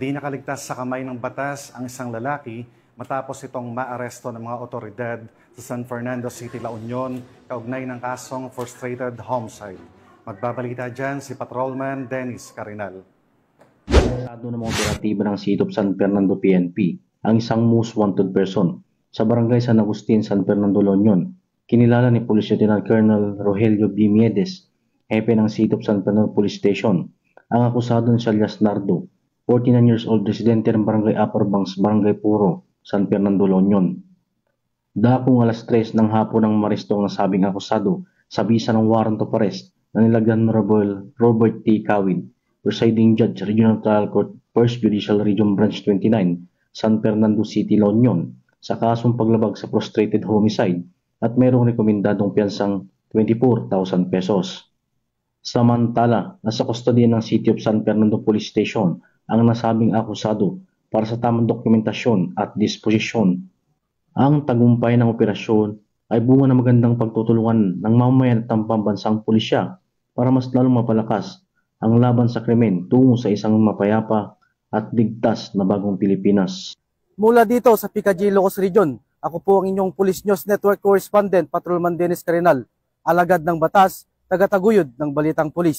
Hindi nakaligtas sa kamay ng batas ang isang lalaki matapos itong maaresto ng mga otoridad sa San Fernando City, La Union, kaugnay ng kasong frustrated homicide. Magbabalita dyan si Patrolman Dennis Carinal. Estado ng mga operatiba ng City of San Fernando PNP ang isang most wanted person sa barangay San Agustin, San Fernando, La Union. Kinilala ni Police Lieutenant Colonel Rogelio B. Miedes, hepe ng City of San Fernando Police Station, ang akusado ni alias Nardo, 49 years old, residente ng Barangay Upper Banks, Barangay Puro, San Fernando, La Union. Dakong alas 3 ng hapon ang maresto ang nasabing akusado sa bisa ng warrant of arrest na nilagyan ng Robert T. Kawin, Presiding Judge, Regional Trial Court, 1st Judicial Region Branch 29, San Fernando City, La Union, sa kasong paglabag sa frustrated homicide at mayroong rekomendadong piyansang 24,000 pesos. Samantala, nasa kustodiya ng City of San Fernando Police Station ang nasabing akusado para sa tamang dokumentasyon at disposisyon. Ang tagumpay ng operasyon ay bunga ng magandang pagtutulungan ng mamamayan at ng pambansang pulisya para mas lalong mapalakas ang laban sa krimen tungo sa isang mapayapa at ligtas na bagong Pilipinas. Mula dito sa PKG Ilocos Region, ako po ang inyong Police News Network Correspondent, Patrolman Dennis Carinal, alagad ng batas, tagataguyod ng Balitang Pulis.